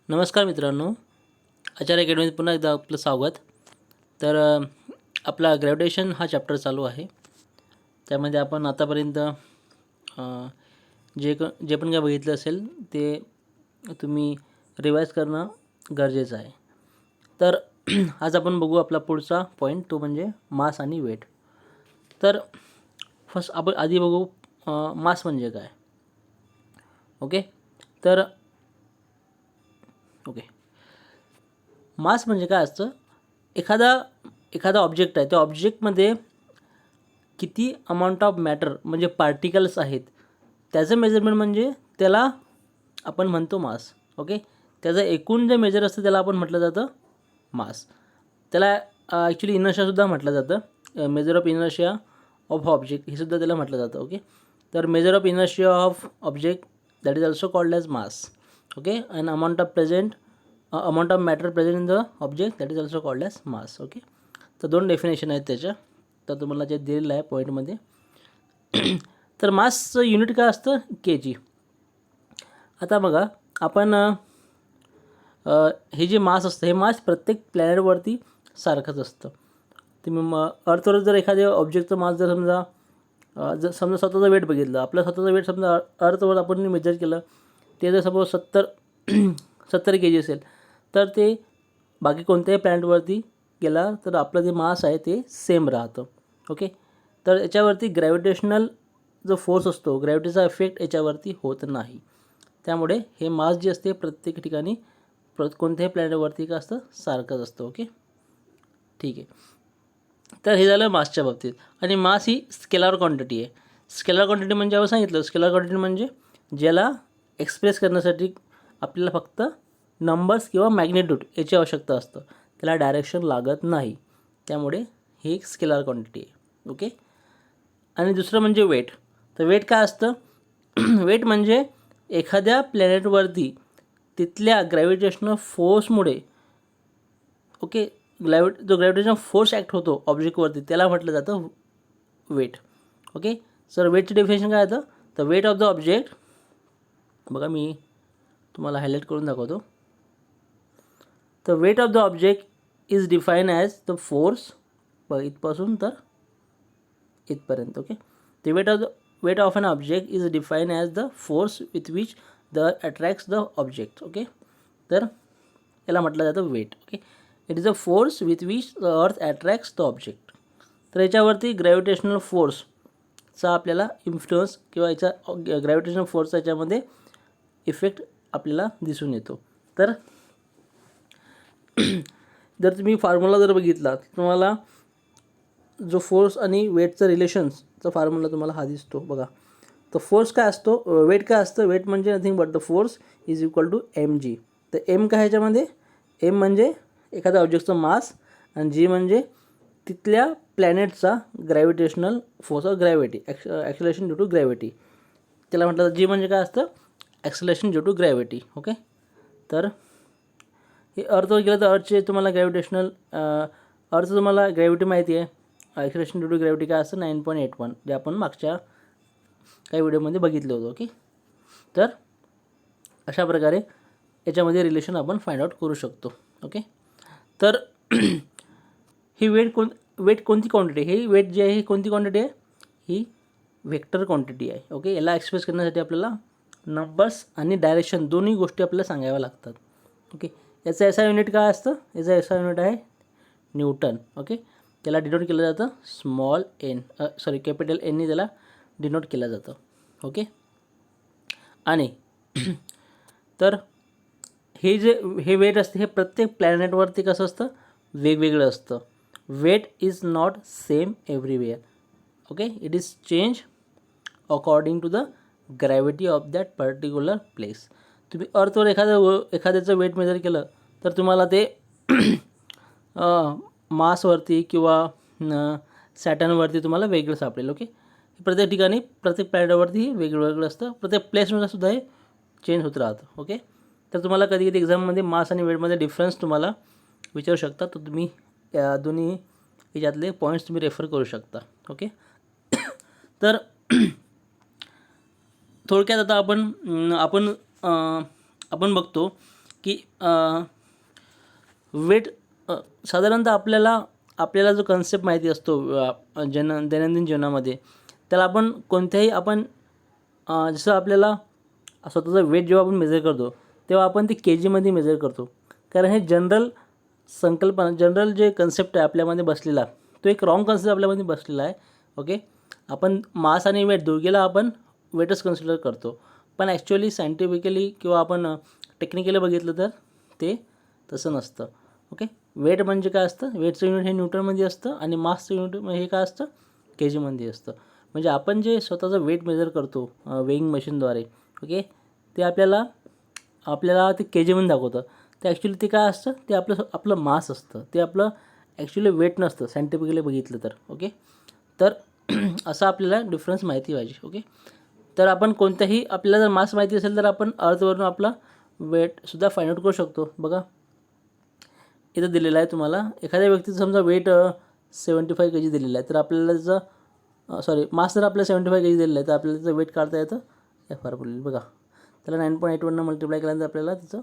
नमस्कार मित्रांनो, आचार्य अकॅडमीत पुन्हा एकदा आपलं स्वागत. तर आपला ग्रॅव्हिटेशन हा चॅप्टर चालू आहे. त्यामध्ये आपण आतापर्यंत जे पण काय बघितलं असेल ते तुम्ही रिवाईज करणं गरजेचं आहे. तर आज आपण बघू आपला पुढचा पॉईंट, तो म्हणजे मास आणि वेट. तर फर्स्ट आपण आधी बघू मास म्हणजे काय. ओके, तर मास म्हणजे काय असतं, एखादा ऑब्जेक्ट आहे, त्या ऑब्जेक्टमध्ये किती अमाऊंट ऑफ मॅटर म्हणजे पार्टिकल्स आहेत त्याचं मेजरमेंट म्हणजे त्याला आपण म्हणतो मास. ओके, त्याचं एकूण जे मेजर असतं त्याला आपण म्हटलं जातं मास. त्याला ॲक्च्युली इनर्शियासुद्धा म्हटलं जातं, measure of inertia of object हे सुद्धा त्याला म्हटलं जातं. ओके, तर measure of inertia of object that is also called as mass. Okay, and amount of matter present in the object that is also called as mass. Okay, तर दोन definition आहेत त्याच्या, तर तुम्हाला जे दिलेलं आहे पॉईंटमध्ये. तर मासचं युनिट काय असतं, kg. आता बघा, आपण हे जे मास असतं, हे मास प्रत्येक प्लॅनेटवरती सारखंच असतं. तुम्ही अर्थवर जर एखाद्या ऑब्जेक्टचं मास जर समजा स्वतःचं वेट बघितलं, आपलं स्वतःचं वेट समजा अर्थवर आपण मेजर केलं, ते जर सपोज 70 kg असेल, तर ते बाकी कोणत्याही प्लॅनेटवरती गेला तर आपलं जे मास आहे ते सेम राहतं. ओके, तर याच्यावरती ग्रॅव्हिटेशनल जो फोर्स असतो, ग्रॅव्हिटीचा इफेक्ट याच्यावरती होत नाही. त्यामुळे हे मास जे असते प्रत्येक ठिकाणी कोणत्याही प्लॅनेटवरती का असतं, सारखंच असतं. ओके, ठीक आहे. तर हे झालं मासच्या बाबतीत. आणि मास ही स्केलर क्वांटिटी आहे. स्केलर क्वांटिटी म्हणजे आपण सांगितलं, स्केलर क्वांटिटी म्हणजे ज्याला एक्सप्रेस करण्यासाठी आपल्याला फक्त नंबर्स किंवा मॅग्नेट्यूड याची आवश्यकता असतं, त्याला डायरेक्शन लागत नाही. त्यामुळे ही एक स्केलर क्वांटिटी आहे. ओके, आणि दुसरं म्हणजे वेट. तर वेट काय असतं, वेट म्हणजे एखाद्या प्लॅनेटवरती तिथल्या ग्रॅव्हिटेशनल फोर्समुळे, ओके, जो ग्रॅव्हिटेशनल फोर्स ॲक्ट होतो ऑब्जेक्टवरती त्याला म्हटलं जातं वेट. ओके, सर वेटची डेफिनेशन काय येतं, तर वेट ऑफ द ऑब्जेक्ट, बघा मी तुम्हाला हायलाईट करून दाखवतो. तर weight of the object is define as the force, बघा इथपासून तर इथपर्यंत. Okay, the weight of an object is defined as the force with which the attracts the object. Okay, तर याला म्हटलं जातं weight. Okay, it is a force with which the earth attracts the object. तर याच्यावरती gravitational फोर्सचा आपल्याला influence किंवा याचा gravitational फोर्सचा याच्यामध्ये इफेक्ट आपल्याला दिसून येतो. तर जर तुम्ही फॉर्म्युला जर बघितला तुम्हाला जो फोर्स आणि वेटचं रिलेशन्सचा फॉर्म्युला तुम्हाला हा दिसतो. बघा, तर फोर्स काय असतो, वेट काय असतं, वेट म्हणजे nothing but the force is equal to mg. तर एम काय ह्याच्यामध्ये, एम म्हणजे एखाद्या ऑब्जेक्टचं मास आणि जी म्हणजे तिथल्या प्लॅनेटचा gravitational force of gravity, acceleration due to gravity. त्याला म्हटलं जातं, जी म्हणजे काय असतं, acceleration due to gravity. Okay, तर हे अर्थवर गेलं तर अर्थचे तुम्हाला ग्रॅव्हिटेशनल, अर्थचं तुम्हाला ग्रॅव्हिटी माहिती आहे, ॲक्सिलरेशन ड्यू टू ग्रॅव्हिटी काय असतं 9.81, जे आपण मागच्या काही व्हिडिओमध्ये बघितलं होतं. ओके, तर अशा प्रकारे याच्यामध्ये रिलेशन आपण फाइंड आउट करू शकतो. ओके, तर ही वेट कोणती क्वांटिटी आहे, ही वेट जी आहे ही कोणती क्वांटिटी आहे, ही व्हेक्टर क्वांटिटी आहे. ओके, याला एक्सप्रेस करण्यासाठी आपल्याला नंबर्स आणि डायरेक्शन दोन्ही गोष्टी आपल्याला सांगाव्या लागतात. ओके, याचं एसआय युनिट काय असतं, याचं एसआय युनिट आहे न्यूटन. ओके, त्याला डिनोट केलं जातं स्मॉल एन, कॅपिटल एननी त्याला डिनोट केलं जातं. ओके, आणि तर हे वेट असते, हे प्रत्येक प्लॅनेटवरती कसं असतं, वेगवेगळं असतं. Weight is not same everywhere. Okay, it is change according to the gravity of that particular place. तुम्ही अर्थवर एखाद्याचं वेट मेजर केलं तर तुम्हाला ते मासवरती किंवा सॅटर्नवरती तुम्हाला वेगळं सापडेल. ओके, प्रत्येक ठिकाणी प्रत्येक प्लॅनेटवरती वेगळं असतं, प्रत्येक प्लेसनुसार सुद्धा हे चेंज होत राहतं. ओके, तर तुम्हाला कधी कधी एक्झाममध्ये मास आणि वेटमध्ये डिफरन्स तुम्हाला विचारू शकता, तर तुम्ही या दोन्ही याच्यातले पॉईंट्स तुम्ही रेफर करू शकता. ओके, तर थोडक्यात आता आपण बघतो की वेट साधारणतः आपल्याला जो कन्सेप्ट माहिती असतो दैनंदिन जीवनामध्ये, त्याला आपण कोणत्याही जसं आपल्याला स्वतःचं वेट जेव्हा आपण मेजर करतो तेव्हा आपण ते के जीमध्ये मेजर करतो. कारण हे जनरल जे कन्सेप्ट आहे आपल्यामध्ये बसलेला, तो एक रॉंग कन्सेप्ट आपल्यामध्ये बसलेला आहे. ओके, आपण मास आणि वेट दोघीला आपण वेटच कन्सिडर करतो, पण ॲक्च्युअली सायंटिफिकली किंवा आपण टेक्निकली बघितलं तर ते तसं नसतं. ओके, वेट म्हणजे काय असतं, वेटचं युनिट हे न्यूटनमध्ये असतं आणि मासचं युनिट हे काय असतं, के जीमध्ये असतं. म्हणजे आपण जे स्वतःचं वेट मेजर करतो वेइंग मशीनद्वारे, ओके, ते आपल्याला ते के जीमध्ये दाखवतं. ते ॲक्च्युली ते काय असतं, ते आपलं मास असतं, ते आपलं ॲक्च्युली वेट नसतं सायंटिफिकली बघितलं तर. ओके, तर असं आपल्याला डिफरन्स माहिती पाहिजे. ओके, तर आपण कोणत्याही आपल्याला जर मास माहिती असेल तर आपण अर्थवरून आपला वेटसुद्धा फाइंड आउट करू शकतो. बघा इथं दिलेलं आहे तुम्हाला, एखाद्या व्यक्तीचं समजा वेट 75 kg दिलेलं आहे, तर आपल्याला त्याचं मास जर आपल्याला 75 kg दिलेलं आहे, तर आपल्याला त्याचं वेट काढता येतं FR बघा, त्याला 9.81 मल्टिप्लाय केल्यानंतर आपल्याला त्याचं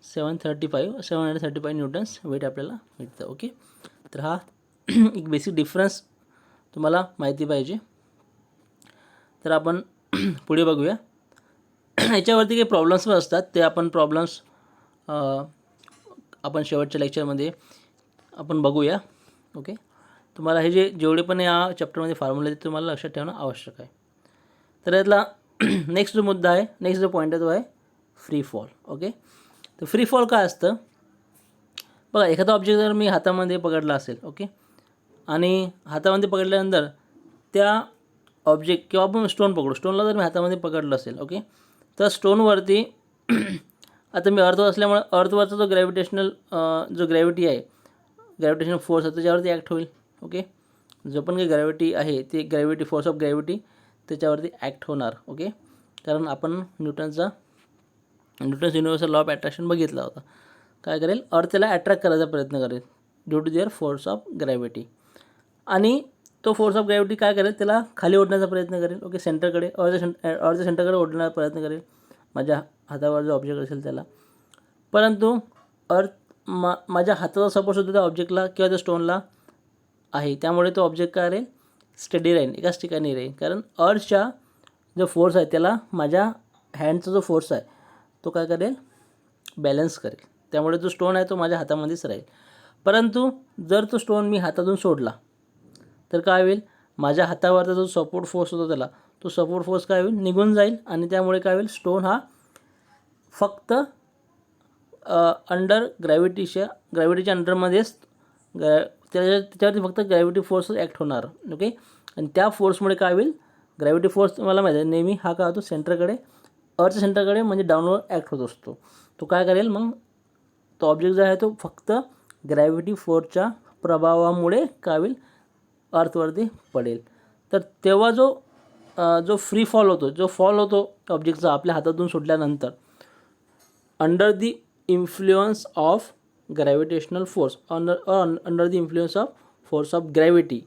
735 न्यूटन्स वेट आपल्याला मिळतं. ओके, तर हा एक बेसिक डिफरन्स तुम्हाला माहिती पाहिजे. तर आपण पुढे बघूया. याच्यावरती काही प्रॉब्लेम्स पण असतात, ते आपण आपण शेवटच्या लेक्चरमध्ये आपण बघूया. ओके, तुम्हाला हे जेवढे पण या चॅप्टरमध्ये फॉर्म्युले आहेत ते तुम्हाला लक्षात ठेवणं आवश्यक आहे. तर यातला नेक्स्ट जो मुद्दा आहे, नेक्स्ट जो पॉईंट आहे तो आहे फ्री फॉल. ओके, तर फ्री फॉल काय असतं, बघा एखादा ऑब्जेक्ट जर मी हातामध्ये पकडला असेल, ओके, आणि हातामध्ये पकडल्यानंतर त्या ऑब्जेक्ट किंवा आपण स्टोन पकडू, स्टोनला जर मी हातामध्ये पकडलं असेल, ओके, तर स्टोनवरती आता मी अर्थवर असल्यामुळे अर्थवरचा जो जो ग्रॅव्हिटी आहे, ग्रॅव्हिटेशनल फोर्स आहे त्याच्यावरती ॲक्ट होईल. ओके, जो पण काही ग्रॅव्हिटी आहे ते फोर्स ऑफ ग्रॅव्हिटी त्याच्यावरती ॲक्ट होणार. ओके, कारण आपण Newton's universal law of attraction बघितला होता. काय करेल, अर्थ त्याला अट्रॅक्ट करायचा प्रयत्न करेल due to their force of gravity, आणि तो फोर्स ऑफ ग्रॅव्हिटी काय करेल, त्याला खाली ओढण्याचा प्रयत्न करेल. ओके, सेंटरकडे अर्थ सेंटरकडे ओढण्याचा प्रयत्न करेल माझ्या हातावर जो ऑब्जेक्ट असेल त्याला. परंतु माझ्या हाताचा सपोर्ट सुद्धा त्या ऑब्जेक्टला किंवा त्या स्टोनला आहे, त्यामुळे तो ऑब्जेक्ट काय राहील, स्टडी राहील, एकाच ठिकाणी राहील. कारण अर्थचा जो फोर्स आहे त्याला माझ्या हँडचा जो फोर्स आहे तो काय करेल, बॅलन्स करेल. त्यामुळे जो स्टोन आहे तो माझ्या हातामध्येच राहील. परंतु जर तो स्टोन मी हातातून सोडला तर काय होईल, माझ्या हातावरचा जो सपोर्ट फोर्स होता त्याला, तो सपोर्ट फोर्स काय होईल, निघून जाईल, आणि त्यामुळे काय होईल, स्टोन हा फक्त अंडर ग्रॅव्हिटीच्या अंडरमध्येच त्याच्यावरती फक्त ग्रॅव्हिटी फोर्स ॲक्ट होणार. ओके, आणि त्या फोर्समुळे काय होईल, ग्रॅव्हिटी फोर्स मला माहिती आहे नेहमी हा काय होतो, अर्थच्या सेंटरकडे म्हणजे डाऊनवर ॲक्ट होत असतो. तो काय करेल, मग तो ऑब्जेक्ट जो आहे तो फक्त ग्रॅव्हिटी फोर्सच्या प्रभावामुळे काय होईल, अर्थवरती पडेल. तर तेव्हा जो फ्री फॉल होतो ऑब्जेक्टचा आपल्या हातातून सुटल्यानंतर, under the influence of gravitational force, under the influence of force of gravity,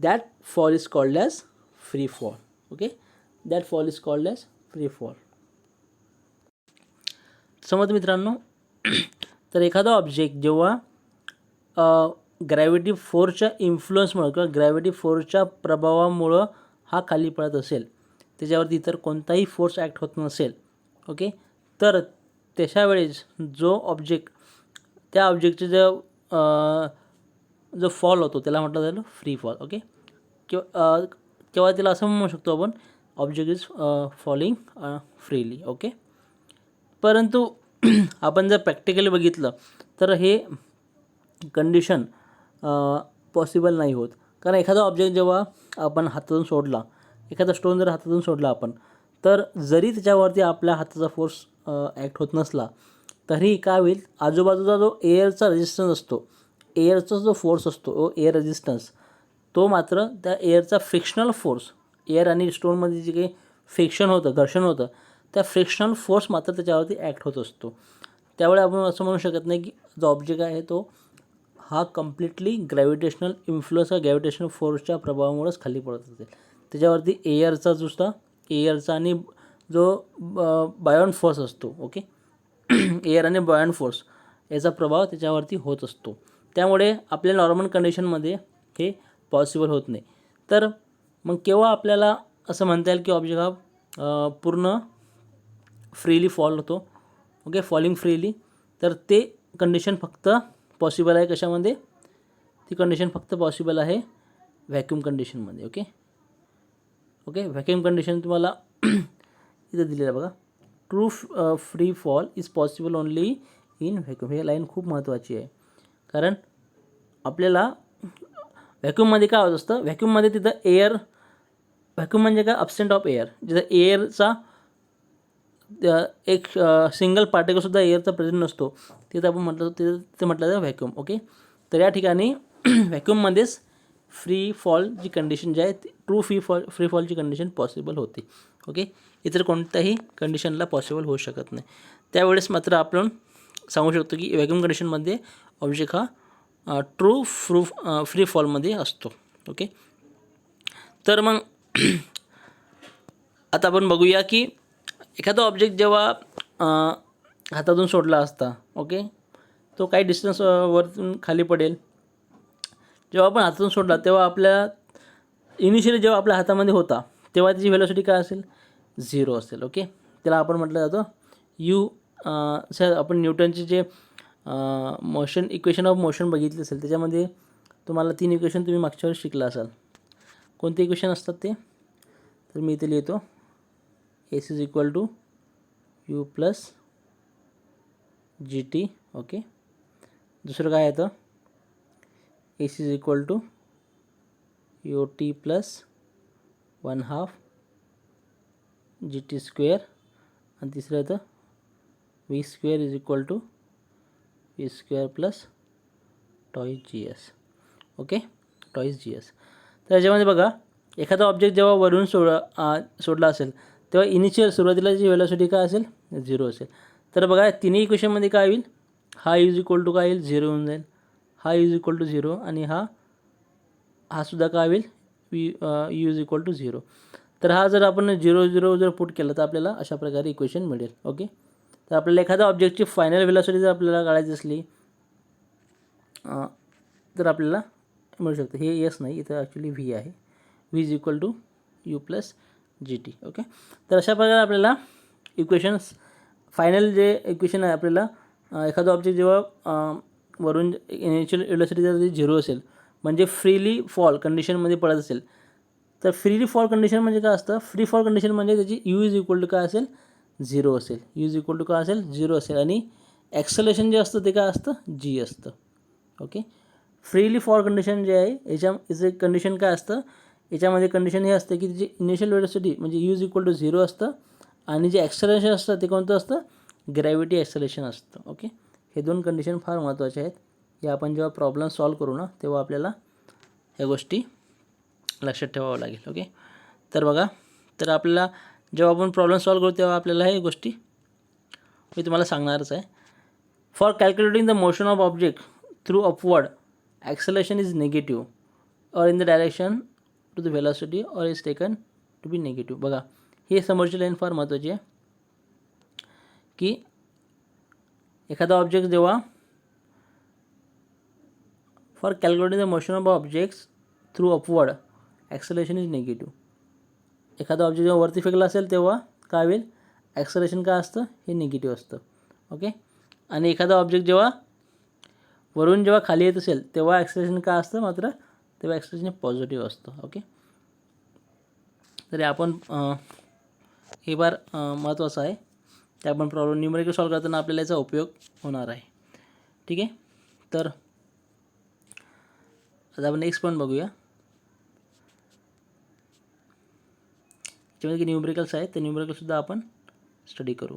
that fall is called as free fall. Okay, that fall is called as free fall. समज मित्रांनो, तर एखादा ऑब्जेक्ट जेव्हा gravity फोर्सच्या इन्फ्लुअन्समुळं किंवा ग्रॅव्हिटी फोर्सच्या प्रभावामुळं हा खाली पडत असेल, त्याच्यावरती इतर कोणताही फोर्स ॲक्ट होत नसेल, ओके, तर तशा वेळेस त्या ऑब्जेक्टचे जो फॉल होतो त्याला म्हटलं जाईल फ्री फॉल. ओके, किंवा त्याला असं म्हणू शकतो आपण, object is falling freely. Okay, परंतु आपण जर प्रॅक्टिकली बघितलं तर हे कंडिशन पॉसिबल नाही होत. कारण एखादा ऑब्जेक्ट जेव्हा आपण हातातून सोडला, एखादा स्टोन जर हातातून सोडला आपण, तर जरी त्याच्यावरती आपल्या हाताचा फोर्स ॲक्ट होत नसला तरी काय होईल, आजूबाजूचा जो एअरचा रेजिस्टन्स असतो, एअरचा जो फोर्स असतो, एअर रेजिस्टन्स, तो मात्र त्या एअरचा फ्रिक्शनल फोर्स, एअर आणि स्टोनमध्ये जे काही फ्रिक्शन होतं, घर्षण होतं, त्या फ्रिक्शनल फोर्स मात्र त्याच्यावरती ॲक्ट होत असतो. त्यामुळे आपण असं म्हणू शकत नाही की जो ऑब्जेक्ट आहे तो हा कम्प्लिटली ग्रॅव्हिटेशनल इन्फ्लुअन्स किंवा ग्रॅव्हिटेशनल फोर्सच्या प्रभावामुळेच खाली पडत असेल. त्याच्यावरती एअरचा आणि जो बायोन फोर्स असतो, ओके, एअर आणि बॉयंट फोर्स याचा प्रभाव त्याच्यावरती होत असतो. त्यामुळे आपल्या नॉर्मल कंडिशनमध्ये हे पॉसिबल होत नाही. तर मग केव्हा आपल्याला असं म्हणता येईल की ऑब्जेक्ट हा पूर्ण फ्रीली फॉल होतो, ओके, फॉलिंग फ्रीली. तर ते कंडिशन फक्त पॉसिबल आहे कशामध्ये, ती कंडिशन फक्त पॉसिबल आहे व्हॅक्यूम कंडिशनमध्ये. ओके ओके व्हॅक्यूम कंडिशन तुम्हाला इथं दिलेलं आहे बघा. True free fall is possible only in vacuum. हे लाईन खूप महत्त्वाची आहे, कारण आपल्याला व्हॅक्यूममध्ये काय होत असतं, व्हॅक्यूममध्ये तिथं एअर, व्हॅक्यूम म्हणजे काय, अब्सेंट ऑफ एअर. जिथं एअरचा एक सिंगल पार्टिकलसुद्धा एअरचा प्रेझेंट नसतो, तिथं आपण म्हटलं ते म्हटलं जातं व्हॅक्यूम. ओके, तर या ठिकाणी व्हॅक्यूममध्येच फ्री फॉल जी कंडिशन जी आहे, ट्रू फ्री फॉलची कंडिशन पॉसिबल होते. ओके, इतर कोणत्याही कंडिशनला पॉसिबल होऊ शकत नाही. त्यावेळेस मात्र आपण सांगू शकतो की व्हॅक्यूम कंडिशनमध्ये ऑब्जेक्ट हा ट्रू फ्री फॉलमध्ये असतो. ओके, तर मग आता आपण बघूया की एखादा ऑब्जेक्ट जेव्हा हातातून सोडला असता, ओके, तो काही डिस्टन्स वरतून खाली पडेल. जेव्हा आपण हातातून सोडला तेव्हा आपल्या इनिशियली जेव्हा आपल्या हातामध्ये होता तेव्हा त्याची व्हेलॉसिटी काय असेल, 0 असेल. ओके, त्याला आपण म्हटलं जातं आपण न्यूटनचे जे मोशन इक्वेशन ऑफ मोशन बघितले असेल, त्याच्यामध्ये तुम्हाला 3 इक्वेशन तुम्ही मागच्या वेळेस शिकला असाल. कोणते इक्वेशन असतात ते, तर मी इथे लिहितो. S is equal to u plus g t. Okay, दुसरं काय येतं, s is equal to u t plus 1/2 g t square. आणि तिसरं येतं v square is equal to v square plus twice g s. Okay, twice g s. तर याच्यामध्ये बघा, एखादा ऑब्जेक्ट जेव्हा वरून सोडला असेल तेव्हा इनिशियल सुरुवातीला जी व्हेलॉसिटी काय असेल, 0 असेल. तर बघा तिन्ही इक्वेशनमध्ये काय होईल, हा इज इक्वल टू काय येईल, 0 होऊन जाईल, हा इज इक्वल टू 0, आणि हा सुद्धा काय होईल, यू इज इक्वल टू 0. तर हा जर आपण 0 जर पुट केलं तर आपल्याला अशा प्रकारे इक्वेशन मिळेल. ओके, तर आपल्याला एखाद्या ऑब्जेक्टची फायनल व्हेलॉसिटी जर आपल्याला काढायची असली तर आपल्याला मिळू शकते. हे एस नाही, इथं ॲक्च्युली व्ही आहे. V is equal to u plus g t. Okay, तर अशा प्रकारे आपल्याला इक्वेशन्स, फायनल जे इक्वेशन आहे आपल्याला, एखादा ऑब्जेक्ट जेव्हा वरून इनिशियल व्हेलॉसिटी जर 0 असेल म्हणजे फ्रीली फॉल कंडिशनमध्ये पडत असेल, तर फ्रीली फॉल कंडिशन म्हणजे काय असतं, फ्री फॉल कंडिशन म्हणजे त्याची यू इज इक्वल टू काय असेल, 0 असेल. यू इज इक्वल टू काय असेल, 0 असेल, आणि ॲक्सलेशन जे असतं ते काय असतं, जी असतं. ओके, फ्रीली फॉल कंडिशन जे आहे याचं कंडिशन काय असतं, याच्यामध्ये कंडिशन हे असतं की जे इनिशियल व्हेलॉसिटी म्हणजे यू इज इक्वल टू 0 असतं, आणि जे ॲक्सलेशन असतं ते कोणतं असतं, ग्रॅव्हिटी ॲक्सलेशन असतं. ओके, हे दोन कंडिशन फार महत्त्वाचे आहेत. हे आपण जेव्हा प्रॉब्लेम सॉल्व करू ना तेव्हा आपल्याला ह्या गोष्टी लक्षात ठेवावं लागेल. ओके, तर बघा, तर आपल्याला जेव्हा आपण प्रॉब्लेम सॉल्व करू तेव्हा आपल्याला ह्या गोष्टी मी तुम्हाला सांगणारच आहे. For calculating the motion of object through upward, acceleration is negative और in the direction to the velocity और is taken to be negative. बघा, ही समोरची लाईन फार महत्त्वाची आहे की एखादा ऑब्जेक्ट जेव्हा for calculating the motion of objects through upward, acceleration is negative. एखादा ऑब्जेक्ट जेव्हा वरती फेकला असेल तेव्हा काय होईल, ॲक्सलेशन काय असतं, हे निगेटिव्ह असतं. ओके, आणि एखादा ऑब्जेक्ट जेव्हा वरून जेव्हा खाली येत असेल तेव्हा ॲक्सलेशन काय असतं, मात्र तेव्हा ॲक्सलेशन पॉझिटिव्ह असतं. ओके, तरी आपण हे फार महत्त्वाचं आहे. ते आपण प्रॉब्लेम न्यूमेरिकल सॉल्व करताना आपल्याला याचा उपयोग होणार आहे. ठीक आहे, तर आता आपण नेक्स्ट पॉईंट बघूया. ज्यामध्ये की न्यूमेरिकल्स आहेत ते न्यूमेरिकलसुद्धा आपण स्टडी करू.